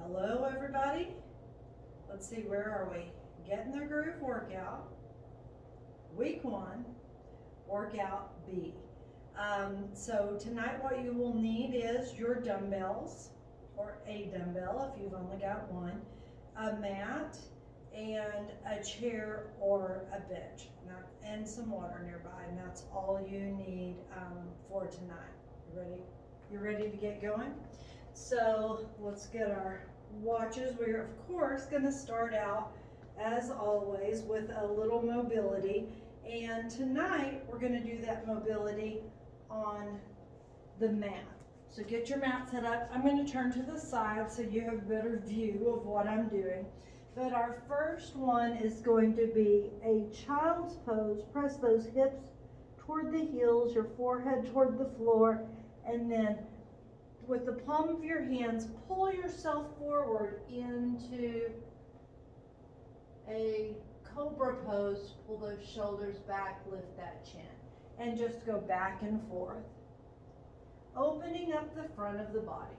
Hello everybody. Let's see, where are we? Get in the Groove workout, week 1, workout B. So tonight what you will need is your dumbbells, or a dumbbell if you've only got one, a mat, and a chair or a bench, and some water nearby, and that's all you need for tonight. You ready? You ready to get going? So let's get our watches. We're of course going to start out as always with a little mobility, and tonight we're going to do that mobility on the mat. So get your mat set up. I'm going to turn to the side so you have a better view of what I'm doing. But our first one is going to be a child's pose. Press those hips toward the heels, your forehead toward the floor, and then with the palm of your hands, pull yourself forward into a cobra pose. Pull those shoulders back, lift that chin, and just go back and forth, opening up the front of the body.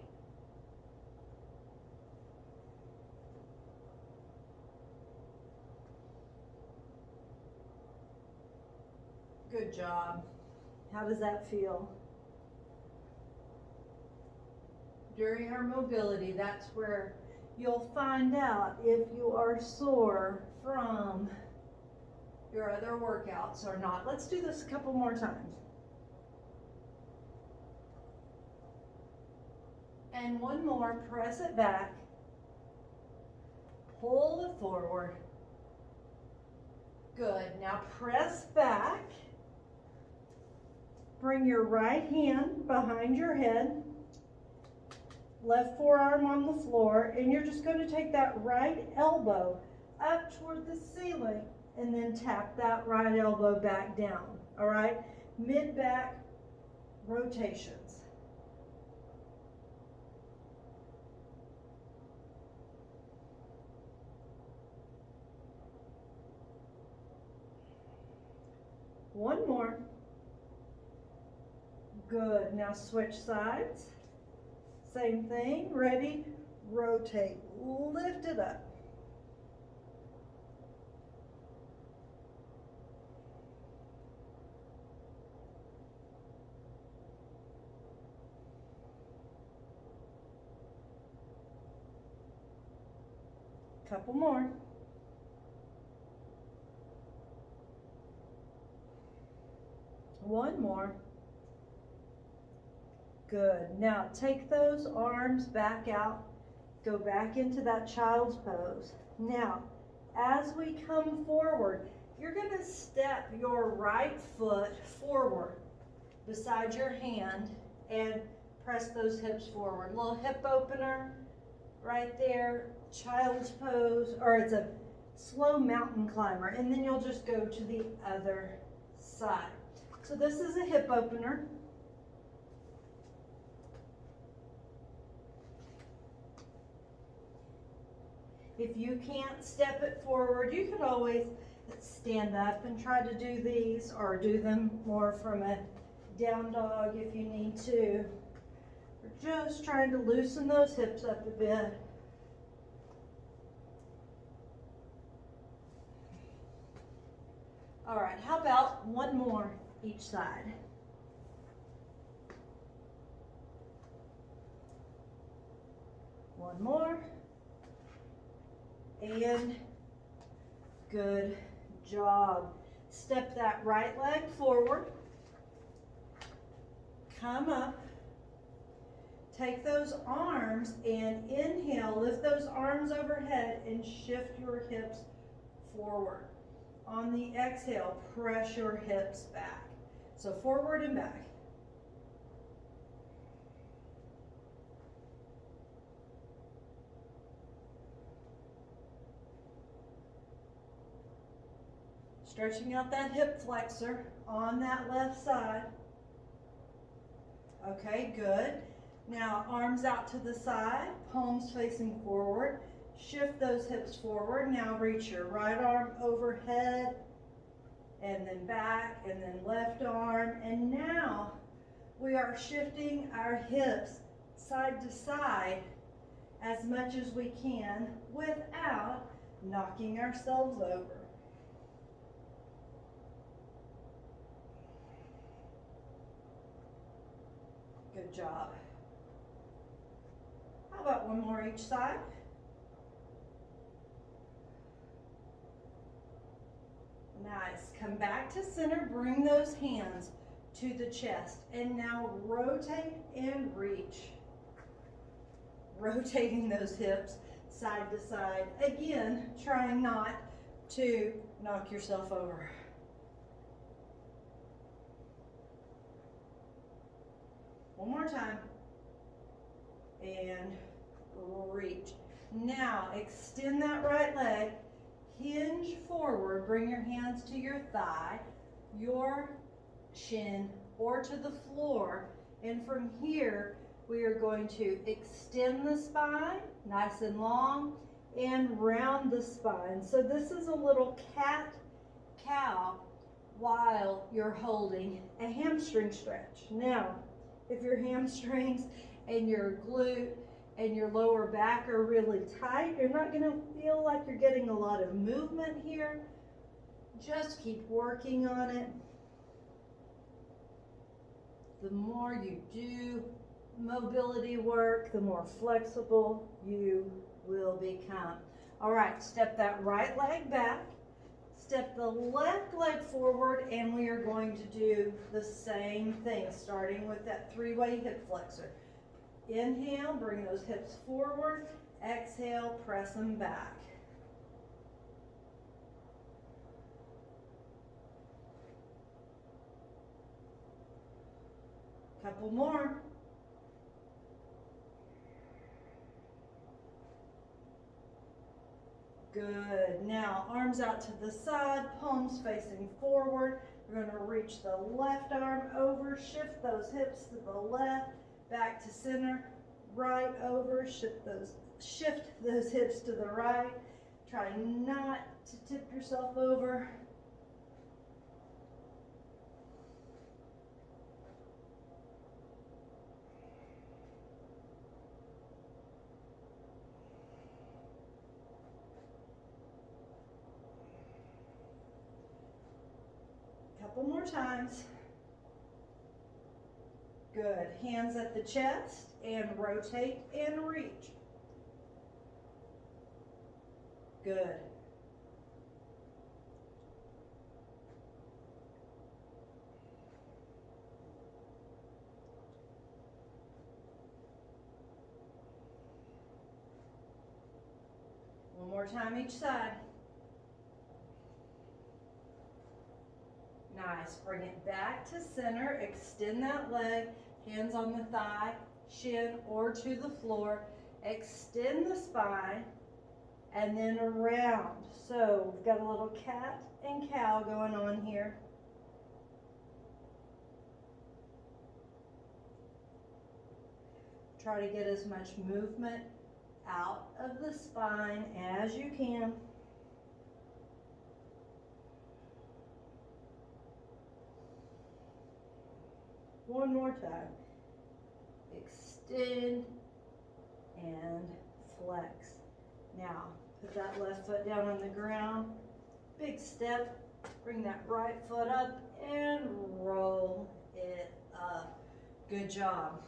Good job. How does that feel? During our mobility, that's where you'll find out if you are sore from your other workouts or not. Let's do this a couple more times. And one more, press it back, pull it forward. Good, now press back. Bring your right hand behind your head, left forearm on the floor, and you're just going to take that right elbow up toward the ceiling and then tap that right elbow back down. All right, mid-back rotations. One more. Good, now switch sides. Same thing, ready, rotate, lift it up. Couple more. One more. Good. Now take those arms back out. Go back into that child's pose. Now, as we come forward, you're going to step your right foot forward beside your hand and press those hips forward. Little hip opener right there. Child's pose, or it's a slow mountain climber. And then you'll just go to the other side. So this is a hip opener. If you can't step it forward, you could always stand up and try to do these, or do them more from a down dog if you need to. We're just trying to loosen those hips up a bit. All right, how about one more each side? One more. And good job. Step that right leg forward. Come up. Take those arms and inhale. Lift those arms overhead and shift your hips forward. On the exhale, press your hips back. So forward and back. Stretching out that hip flexor on that left side. Okay, good. Now arms out to the side, palms facing forward. Shift those hips forward. Now reach your right arm overhead and then back and then left arm. And now we are shifting our hips side to side as much as we can without knocking ourselves over. Good job. How about one more each side? Nice. Come back to center. Bring those hands to the chest. And now rotate and reach. Rotating those hips side to side. Again, trying not to knock yourself over. One more time. And reach. Now, extend that right leg. Hinge forward. Bring your hands to your thigh, your shin, or to the floor. And from here, we are going to extend the spine, nice and long, and round the spine. So this is a little cat-cow while you're holding a hamstring stretch. Now, if your hamstrings and your glute and your lower back are really tight, you're not going to feel like you're getting a lot of movement here. Just keep working on it. The more you do mobility work, the more flexible you will become. All right, step that right leg back, step the left leg forward, and we are going to do the same thing, starting with that three-way hip flexor. Inhale, bring those hips forward. Exhale, press them back. Couple more. Good. Now, arms out to the side, palms facing forward. We're going to reach the left arm over, shift those hips to the left, back to center, right over, shift those hips to the right. Try not to tip yourself over. Couple more times. Good. Hands at the chest and rotate and reach. Good. One more time each side. Nice. Bring it back to center. Extend that leg. Hands on the thigh, shin, or to the floor. Extend the spine and then around. So we've got a little cat and cow going on here. Try to get as much movement out of the spine as you can. One more time. Extend and flex. Now, put that left foot down on the ground. Big step. Bring that right foot up and roll it up. Good job.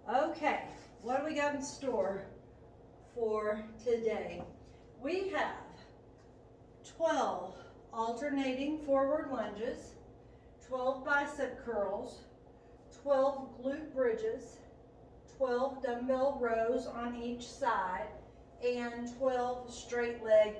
Okay, what do we got in store for today? We have 12 alternating forward lunges, 12 bicep curls, 12 glute bridges, 12 dumbbell rows on each side, and 12 straight leg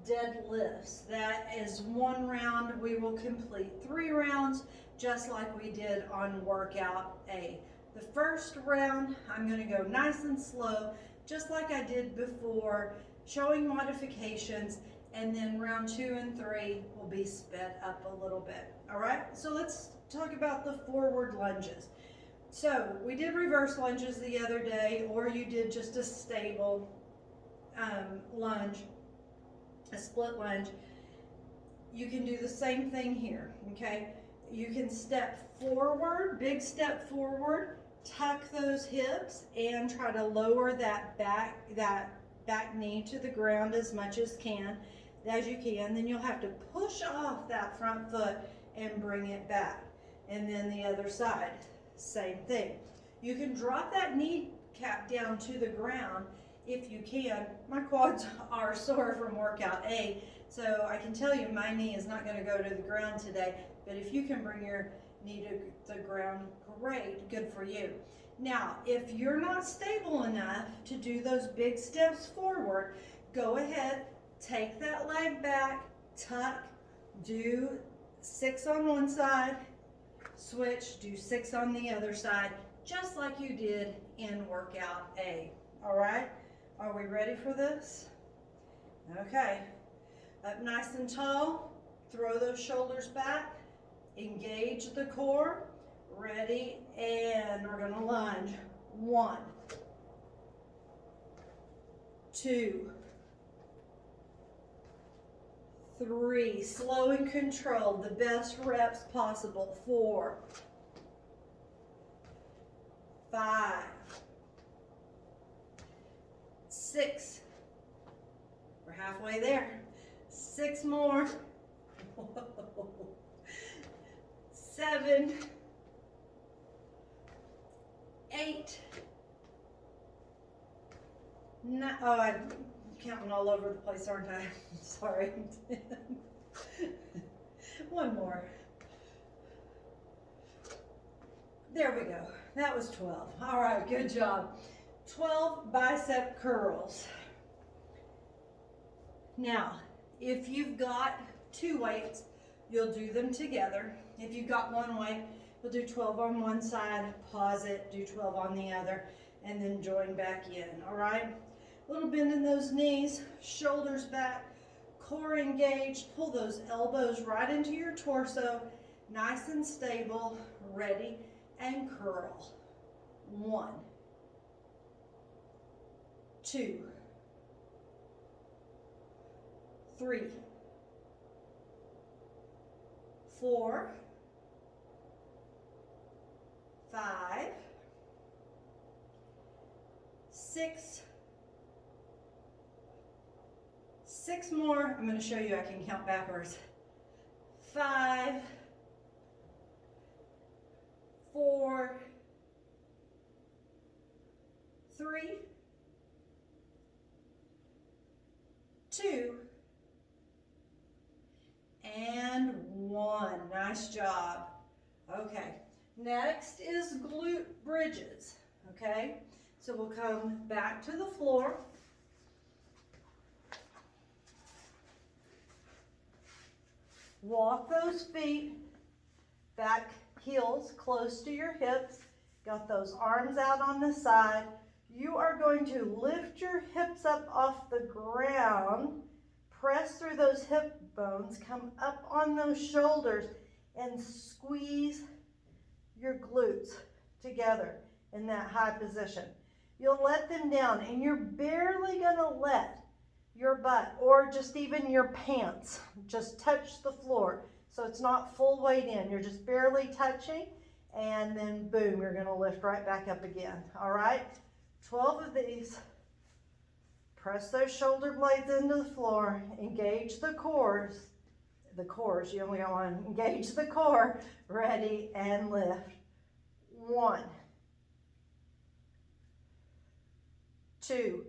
deadlifts. That is one round. We will complete 3 rounds just like we did on workout A. The first round, I'm going to go nice and slow, just like I did before, showing modifications, and then round 2 and 3 will be sped up a little bit. All right, so let's talk about the forward lunges. So we did reverse lunges the other day, or you did just a stable lunge, a split lunge. You can do the same thing here, okay? You can step forward, big step forward, tuck those hips and try to lower that back knee to the ground as much as you can. Then you'll have to push off that front foot and bring it back. And then the other side, same thing. You can drop that kneecap down to the ground if you can. My quads are sore from workout A, so I can tell you my knee is not going to go to the ground today, but if you can bring your knee to the ground, great, good for you. Now, if you're not stable enough to do those big steps forward, go ahead, take that leg back, tuck, do 6 on one side, switch, do 6 on the other side, just like you did in workout A. All right, are we ready for this? Okay, up nice and tall, throw those shoulders back, engage the core, ready, and we're gonna lunge. 1, 2, 3, slow and controlled, the best reps possible. 4, 5, 6, we're halfway there. 6 more. 7, 8, 9, oh, I'm counting all over the place, aren't I? Sorry. 1 more. There we go. That was 12. All right, good job. 12 bicep curls. Now, if you've got 2 weights, you'll do them together. If you've got 1 weight, you'll do 12 on one side, pause it, do 12 on the other, and then join back in, all right? A little bend in those knees, shoulders back, core engaged, pull those elbows right into your torso, nice and stable, ready, and curl. 1, 2, 3, 4, 5, 6, 6 more. I'm going to show you I can count backwards. 5, 4, 3, 2, and 1. Nice job. Okay, next is glute bridges. Okay, so we'll come back to the floor. Walk those feet back, heels close to your hips. Got those arms out on the side. You are going to lift your hips up off the ground, press through those hip bones, come up on those shoulders, and squeeze your glutes together in that high position. You'll let them down, and you're barely gonna let your butt or just even your pants just touch the floor. So it's not full weight in, you're just barely touching, and then boom, you're gonna lift right back up again, all right? 12 of these. Press those shoulder blades into the floor, engage the cores, you only got one, engage the core, ready, and lift. 1, 2,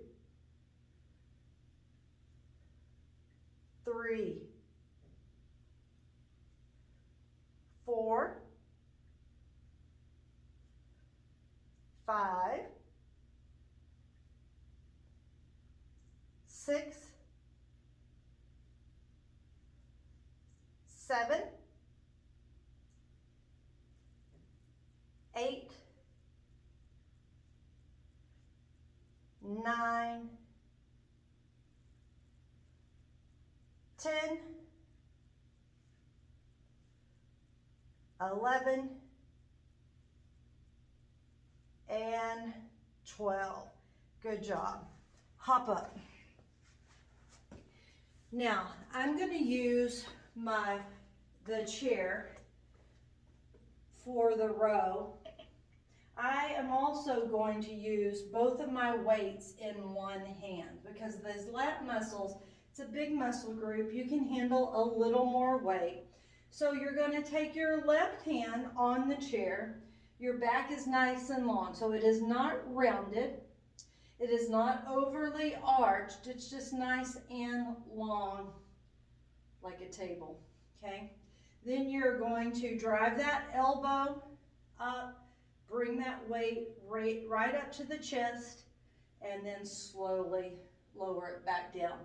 3, 4, 5, 6, 7, 8, 9, 10, 11, and 12. Good job. Hop up. Now, I'm going to use the chair for the row. I am also going to use both of my weights in one hand because those lat muscles, it's a big muscle group. You can handle a little more weight. So you're going to take your left hand on the chair. Your back is nice and long, so it is not rounded. It is not overly arched. It's just nice and long like a table, okay? Then you're going to drive that elbow up, bring that weight right up to the chest, and then slowly lower it back down.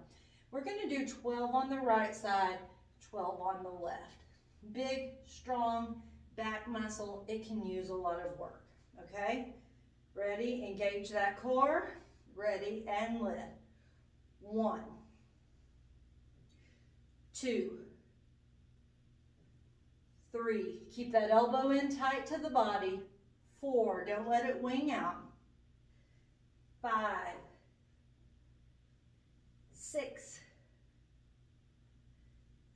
We're going to do 12 on the right side, 12 on the left. Big, strong back muscle. It can use a lot of work, okay? Ready? Engage that core. Ready and lift. 1, 2, 3. Keep that elbow in tight to the body. 4. Don't let it wing out. 5, 6,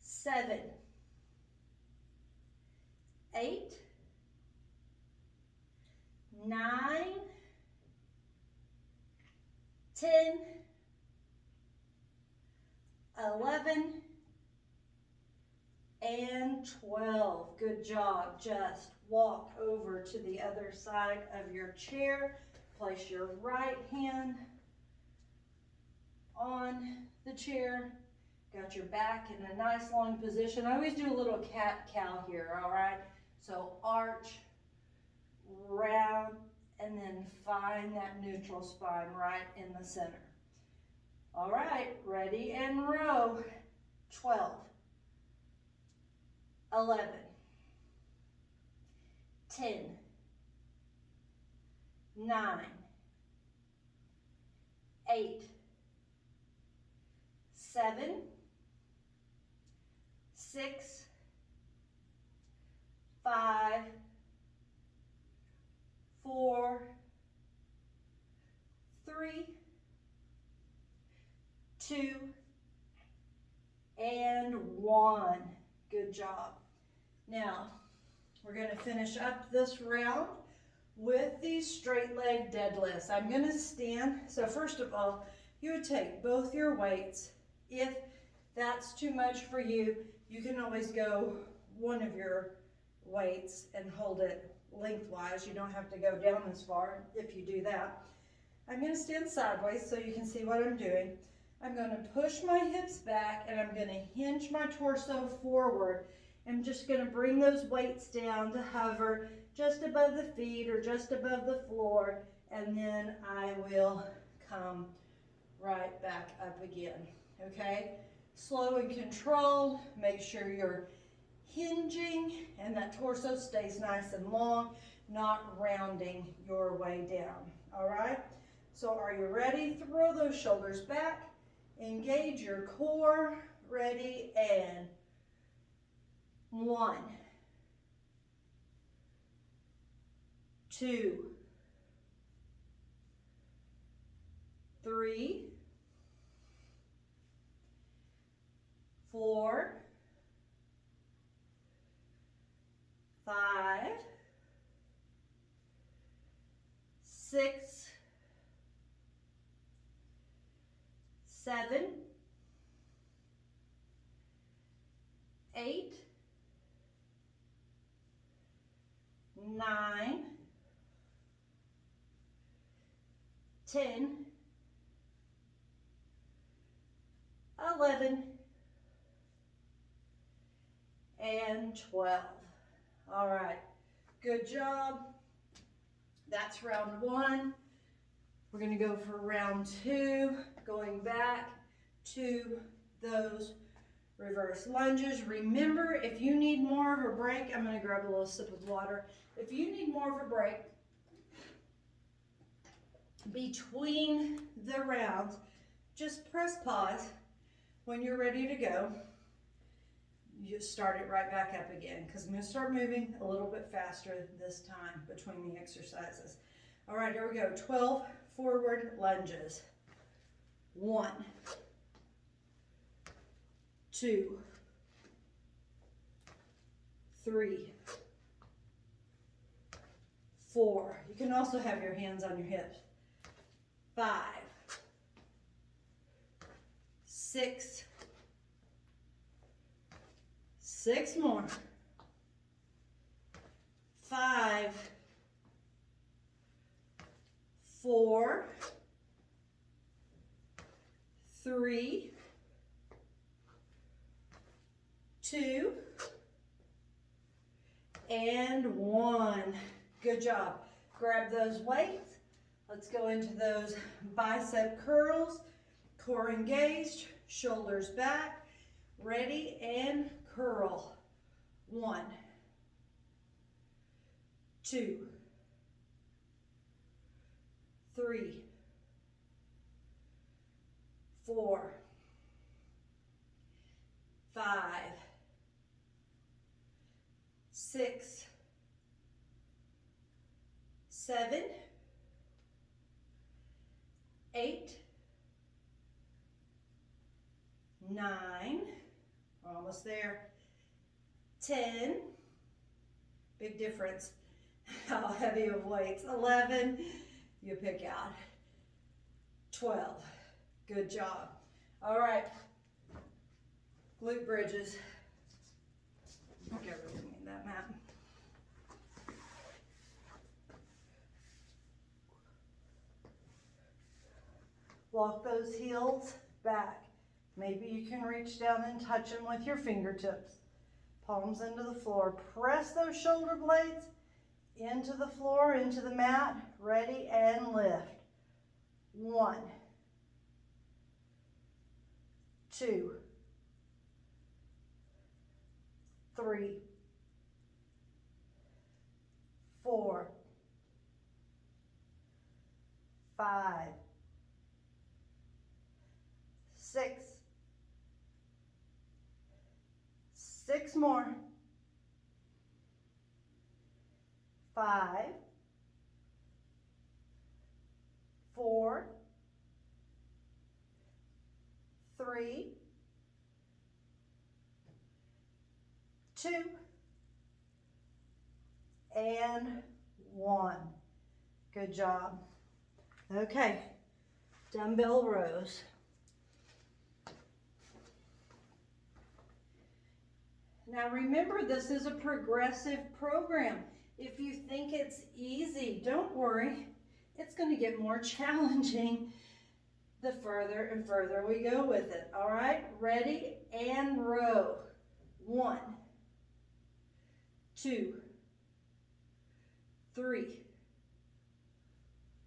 7, 8, 9, 10, 11, and 12. Good job. Just walk over to the other side of your chair. Place your right hand on the chair. Got your back in a nice long position. I always do a little cat-cow here, all right? So arch, round, and then find that neutral spine right in the center. All right, ready and row. 12, 11, 10, 9, 8, 7, 6, 5, 4, 3, 2, and 1. Good job. Now, we're going to finish up this round with these straight leg deadlifts. I'm going to stand. So first of all, you would take both your weights. If that's too much for you, you can always go one of your weights and hold it lengthwise. You don't have to go down as far if you do that. I'm going to stand sideways so you can see what I'm doing. I'm going to push my hips back and I'm going to hinge my torso forward. I'm just going to bring those weights down to hover just above the feet or just above the floor, and then I will come right back up again, okay? Slow and controlled. Make sure you're hinging and that torso stays nice and long, not rounding your way down, all right? So are you ready? Throw those shoulders back, engage your core, ready, and 1, 2, 3, 4, 5, 6, 7, 8, 9, 10, 11, and 12. All right, good job. That's round 1. We're going to go for round 2, going back to those reverse lunges. Remember, if you need more of a break, I'm going to grab a little sip of water. If you need more of a break between the rounds, just press pause. When you're ready to go, you start it right back up again, because I'm going to start moving a little bit faster this time between the exercises. All right, here we go. 12 forward lunges. 1, 2, 3, 4. You can also have your hands on your hips. 5, 6, 6 more. 5, 4, 3, 2, and 1. Good job. Grab those weights. Let's go into those bicep curls. Core engaged, shoulders back. Ready, and curl. 1, 2, 3, 4, 5, 6, 7, 8, 9, we're almost there, 10, big difference how heavy of weights, 11, you pick out, 12, good job. All right, glute bridges. Get rid of me that mat. Walk those heels back. Maybe you can reach down and touch them with your fingertips. Palms into the floor. Press those shoulder blades into the floor, into the mat. Ready, and lift. 1, 2, 3, 4, 5, 6, 6 more, 5, 4, 3, 2, and 1. Good job. Okay, dumbbell rows. Now remember, this is a progressive program. If you think it's easy, don't worry. It's going to get more challenging the further and further we go with it. All right, ready, and row. 1, 2, 3,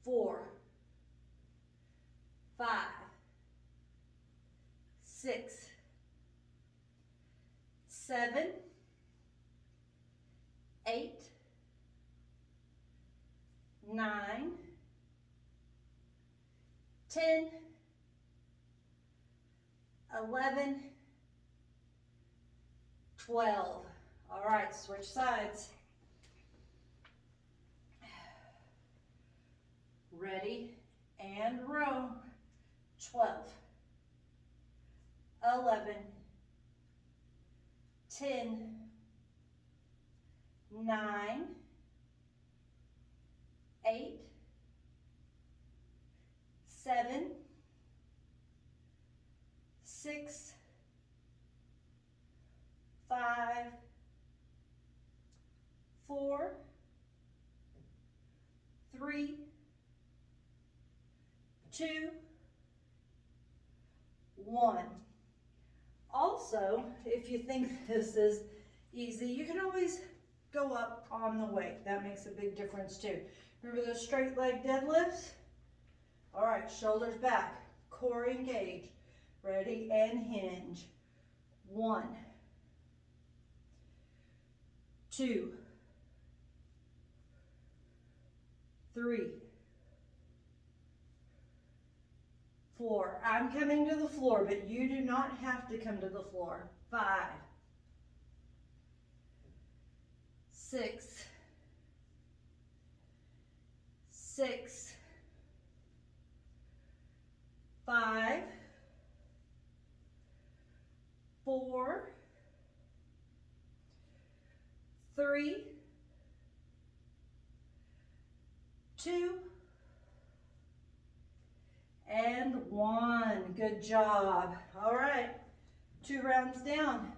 4, 5, 6, 7, 8, 9, 10, 11, 12. All right, switch sides. Ready, and row. 12, 11, 10, 9, 8, 7, 6, 5, 4, 3, 2, 1. Also, if you think this is easy, you can always go up on the weight. That makes a big difference too. Remember those straight leg deadlifts? All right, shoulders back, core engaged. Ready, and hinge. 1, 2, 3, 4. I'm coming to the floor, but you do not have to come to the floor. 5, 6, 6, 5, 4, 3, 2, and 1. Good job. All right, 2 rounds down.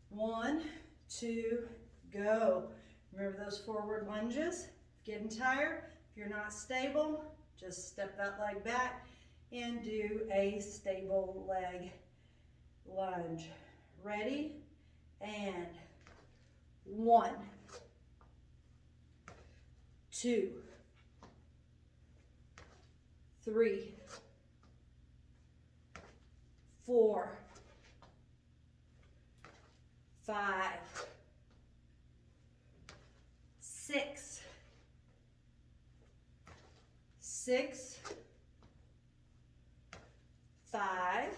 1, 2, go. Remember those forward lunges. Getting tired, if you're not stable, just step that leg back and do a stable leg lunge. Ready? And 1, 2, 3, 4, 5, 6, 5,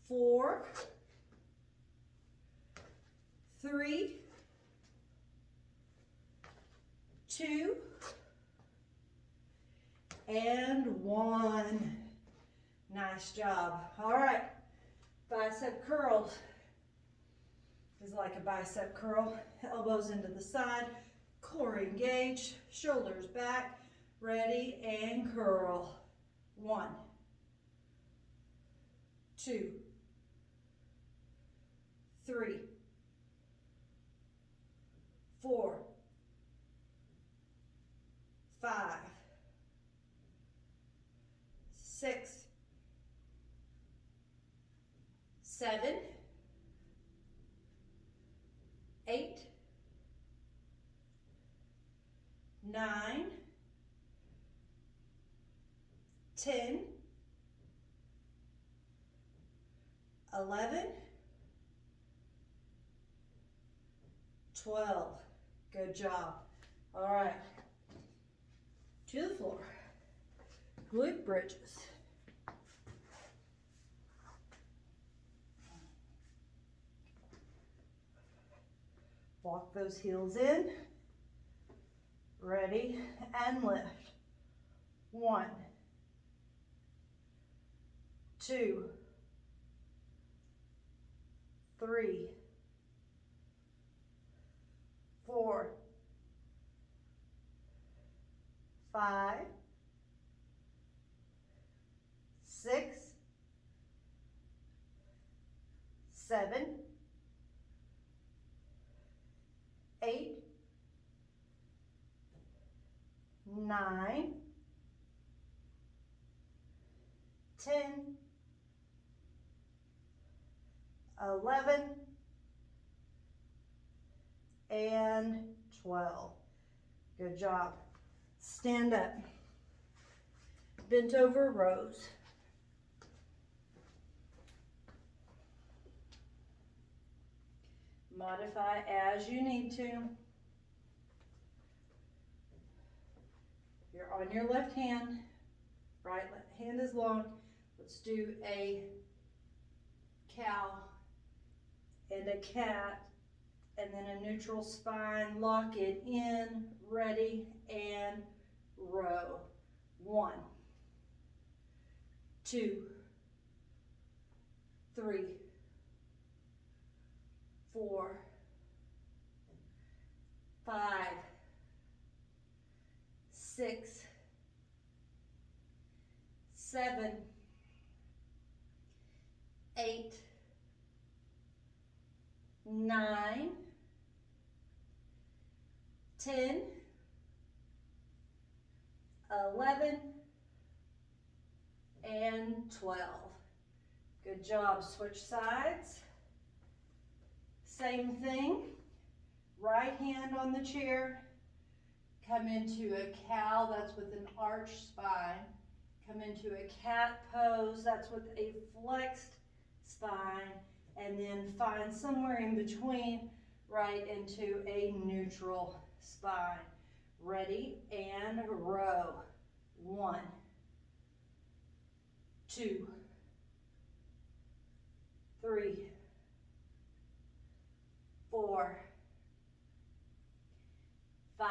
4, 3, 2, and 1. Nice job. All right, bicep curls is like a bicep curl. Elbows into the side, core engaged, shoulders back, ready, and curl. 1, 2, 3, 4, 5, 6, 7, 8, 9, 10, 11, 12. Good job. All right, to the floor. Glute bridges. Walk those heels in. Ready, and lift. 1, 2, 3, 4, 5, 6, 7, 8, 9, 10, 11, and 12. Good job. Stand up. Bent over rows. Modify as you need to. You're on your left hand. Right hand is long. Let's do a cow and a cat, and then a neutral spine. Lock it in. Ready, and row. 1, 2, 3, 4, 5, 6, 7, 8, 9, 10, 11, and 12. Good job. Switch sides. Same thing. Right hand on the chair. Come into a cow, that's with an arched spine. Come into a cat pose, that's with a flexed spine. And then find somewhere in between, right into a neutral spine. Ready, and row. 1, 2, 3, 4, 5,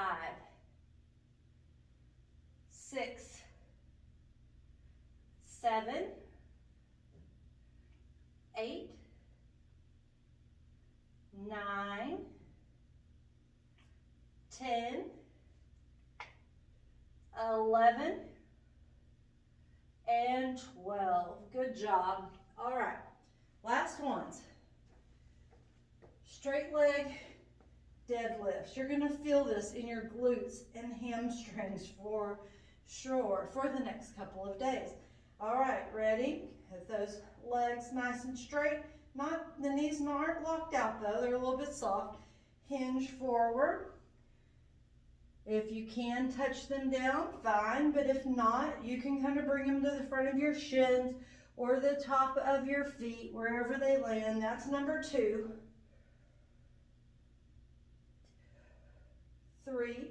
6, 7, 8, 9, 10, 11, and 12. Good job. All right, last ones. Straight leg deadlifts. You're gonna feel this in your glutes and hamstrings for sure for the next couple of days. All right, ready? Have those legs nice and straight. Not, the knees aren't locked out though, they're a little bit soft. Hinge forward. If you can touch them down, fine, but if not, you can kind of bring them to the front of your shins or the top of your feet, wherever they land. That's number 2. 3,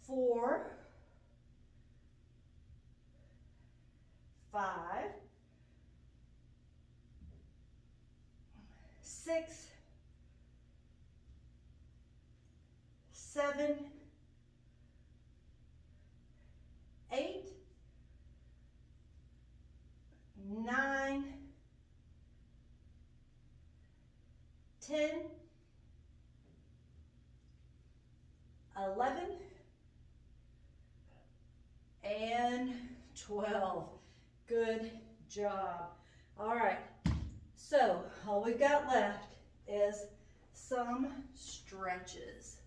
4, 5, 6, 7, 8, 9, 10, 11, and 12. Good job. All right, so all we've got left is some stretches.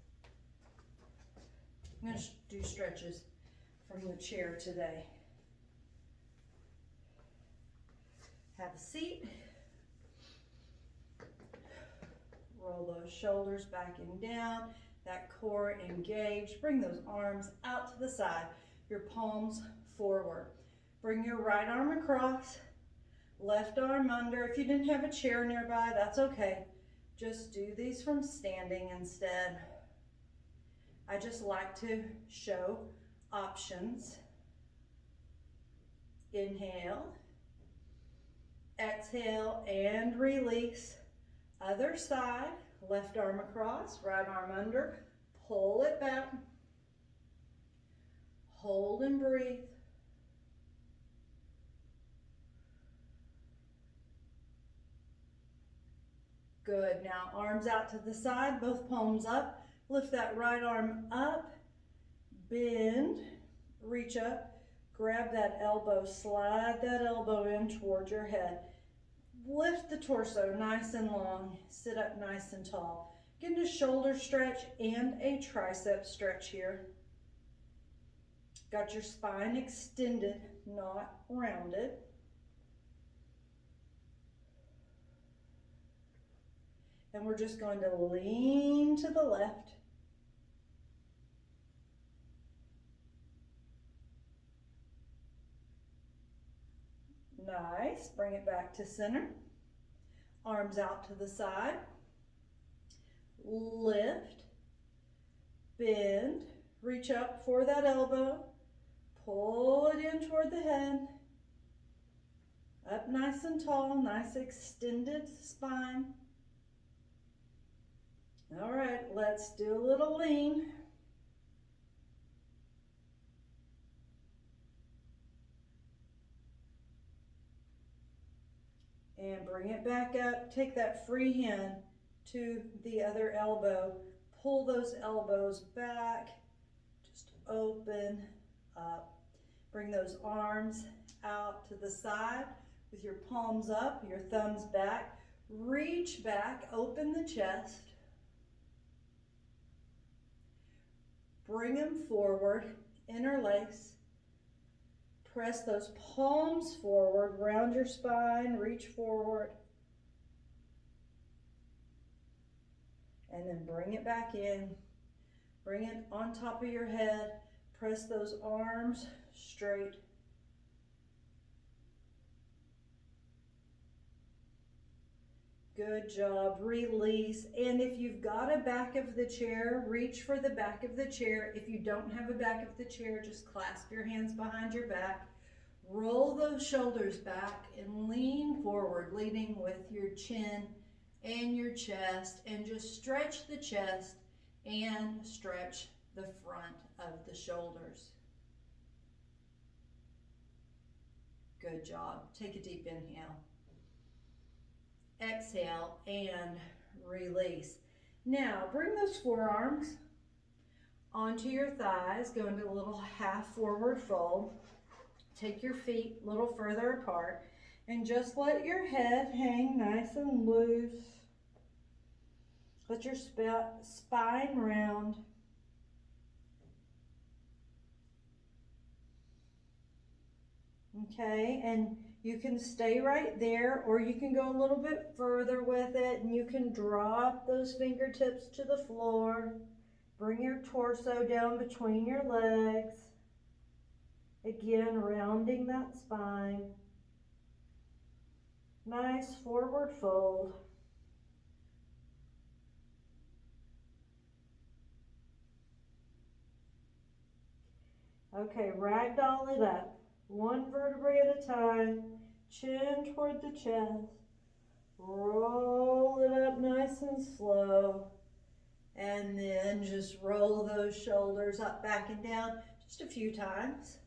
I'm going to do stretches from the chair today. Have a seat. Roll those shoulders back and down, that core engaged. Bring those arms out to the side, your palms forward. Bring your right arm across, left arm under. If you didn't have a chair nearby, that's okay. Just do these from standing instead. I just like to show options. Inhale, exhale, and release. Other side, left arm across, right arm under, pull it back, hold and breathe. Good, now arms out to the side, both palms up, lift that right arm up, bend, reach up, grab that elbow, slide that elbow in toward your head. Lift the torso nice and long, sit up nice and tall. Get a shoulder stretch and a tricep stretch here. Got your spine extended, not rounded. And we're just going to lean to the left. Nice, bring it back to center. Arms out to the side. Lift, bend, reach up for that elbow. Pull it in toward the head. Up nice and tall, nice extended spine. All right, let's do a little lean. And bring it back up. Take that free hand to the other elbow. Pull those elbows back. Just open up. Bring those arms out to the side with your palms up, your thumbs back. Reach back, open the chest. Bring them forward, interlace. Press those palms forward, round your spine, reach forward. And then bring it back in. Bring it on top of your head. Press those arms straight. Good job. Release. And if you've got a back of the chair, reach for the back of the chair. If you don't have a back of the chair, just clasp your hands behind your back. Roll those shoulders back and lean forward, leading with your chin and your chest, and just stretch the chest and stretch the front of the shoulders. Good job. Take a deep inhale. Exhale and release. Now, bring those forearms onto your thighs, go into a little half forward fold. Take your feet a little further apart and just let your head hang nice and loose. Let your spine round. Okay, and you can stay right there, or you can go a little bit further with it, and you can drop those fingertips to the floor. Bring your torso down between your legs. Again, rounding that spine. Nice forward fold. Okay, ragdoll it up. One vertebrae at a time. Chin toward the chest. Roll it up nice and slow. And then just roll those shoulders up, back, and down just a few times.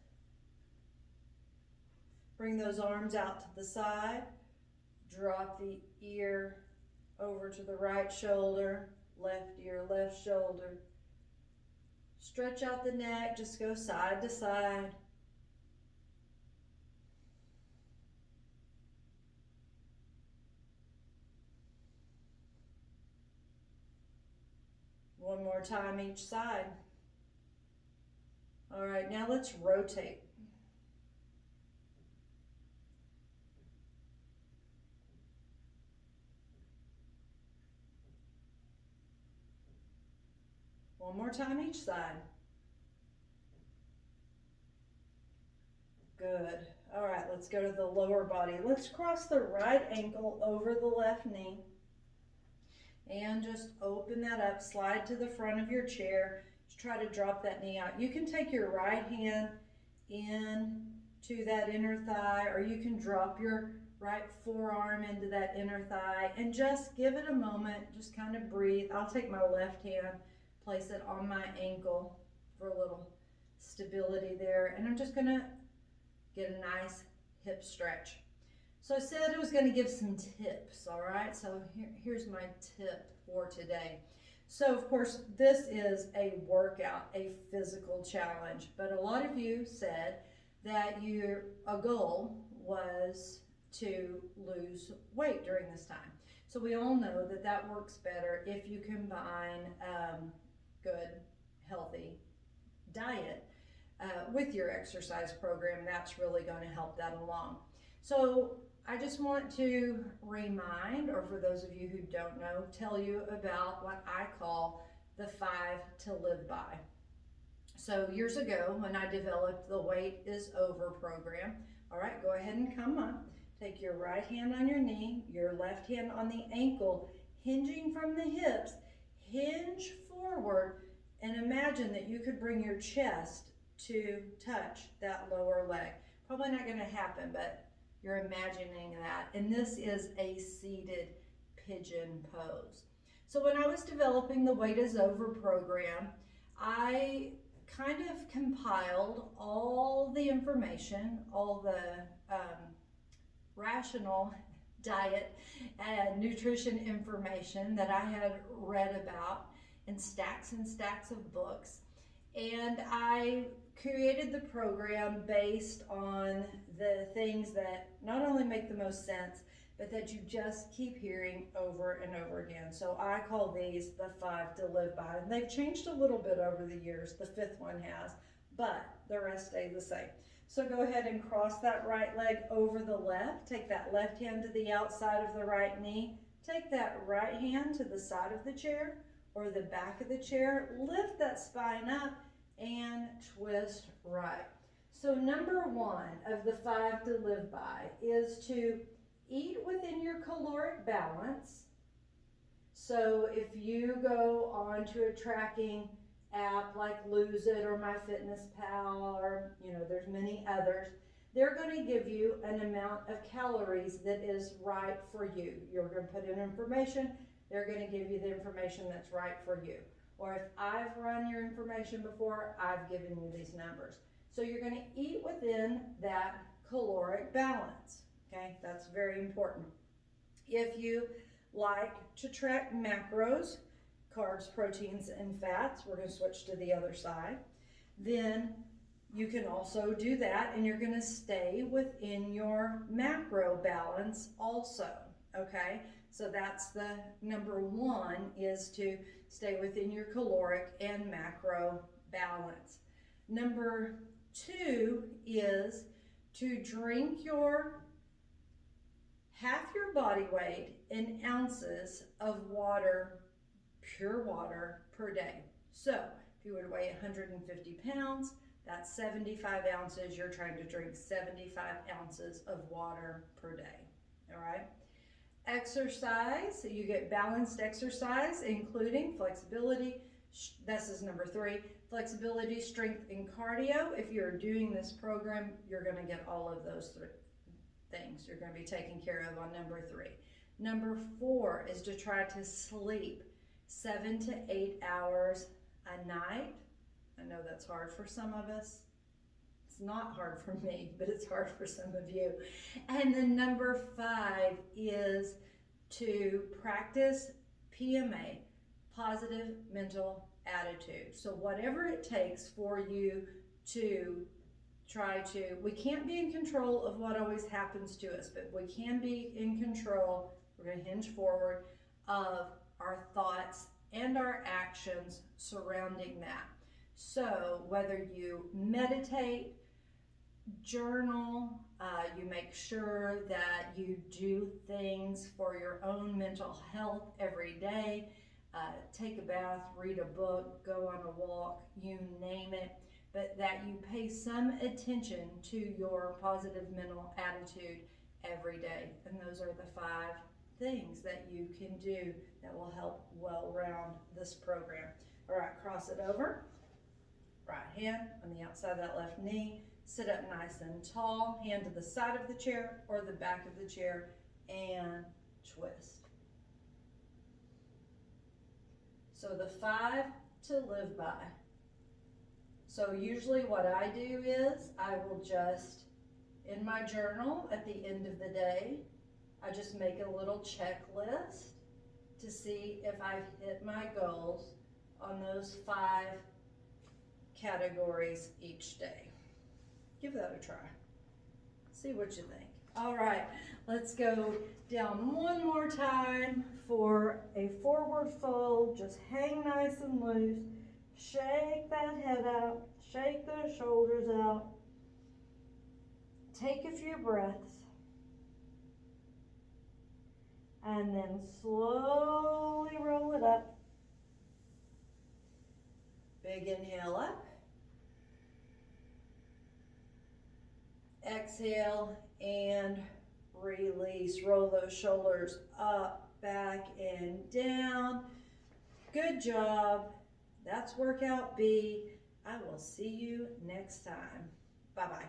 Bring those arms out to the side. Drop the ear over to the right shoulder, left ear, left shoulder. Stretch out the neck, just go side to side. One more time each side. All right, now let's rotate. One more time each side. Good. All right, let's go to the lower body. Let's cross the right ankle over the left knee. And just open that up, slide to the front of your chair. Just try to drop that knee out. You can take your right hand in to that inner thigh, or you can drop your right forearm into that inner thigh and just give it a moment, just kind of breathe. I'll take my left hand, place it on my ankle for a little stability there, and I'm just gonna get a nice hip stretch. So I said I was going to give some tips, all right? So here's my tip for today. So of course, this is a workout, a physical challenge, but a lot of you said that your goal was to lose weight during this time. So we all know that that works better if you combine good, healthy diet with your exercise program. That's really going to help that along. So I just want to remind, or for those of you who don't know, tell you about what I call the 5 to live by. So years ago, when I developed the Weight is Over program, all right, go ahead and come up. Take your right hand on your knee, your left hand on the ankle, hinging from the hips, hinge forward, and imagine that you could bring your chest to touch that lower leg. Probably not going to happen, but you're imagining that. And this is a seated pigeon pose. So when I was developing the Weight is Over program, I kind of compiled all the information, all the rational diet and nutrition information that I had read about in stacks and stacks of books. And I created the program based on the things that not only make the most sense, but that you just keep hearing over and over again. So I call these the 5 to live by. And they've changed a little bit over the years. The 5th one has, but the rest stay the same. So go ahead and cross that right leg over the left. Take that left hand to the outside of the right knee. Take that right hand to the side of the chair or the back of the chair. Lift that spine up and twist right. So number 1 of the 5 to live by is to eat within your caloric balance. So if you go onto a tracking app like Lose It or MyFitnessPal, or there's many others, they're going to give you an amount of calories that is right for you. You're going to put in information, they're going to give you the information that's right for you. Or if I've run your information before, I've given you these numbers. So you're going to eat within that caloric balance. Okay, that's very important. If you like to track macros, carbs, proteins, and fats. We're going to switch to the other side. Then you can also do that, and you're going to stay within your macro balance also, okay? So that's the number one, is to stay within your caloric and macro balance. Number two is to drink half your body weight in ounces of water, pure water, per day. So if you were to weigh 150 pounds, that's 75 ounces. You're trying to drink 75 ounces of water per day, all right? Exercise, so you get balanced exercise, including flexibility. This is number three, flexibility, strength, and cardio. If you're doing this program, you're gonna get all of those three things. You're gonna be taken care of on number three. Number four is to try to sleep 7 to 8 hours a night. I know that's hard for some of us. It's not hard for me, but it's hard for some of you. And then number five is to practice PMA, positive mental attitude. So whatever it takes for you to we can't be in control of what always happens to us, but we can be in control, we're going to hinge forward, of our thoughts and our actions surrounding that. So whether you meditate, journal, you make sure that you do things for your own mental health every day, take a bath, read a book, go on a walk, you name it, but that you pay some attention to your positive mental attitude every day. And those are the five things that you can do that will help well round this program. All right, cross it over. Right hand on the outside of that left knee. Sit up nice and tall. Hand to the side of the chair or the back of the chair and twist. So the five to live by. So usually what I do is I will just, in my journal at the end of the day, I just make a little checklist to see if I've hit my goals on those five categories each day. Give that a try. See what you think. All right, let's go down one more time for a forward fold. Just hang nice and loose. Shake that head out. Shake those shoulders out. Take a few breaths. And then slowly roll it up. Big inhale up. Exhale and release. Roll those shoulders up, back, and down. Good job. That's workout B. I will see you next time. Bye-bye.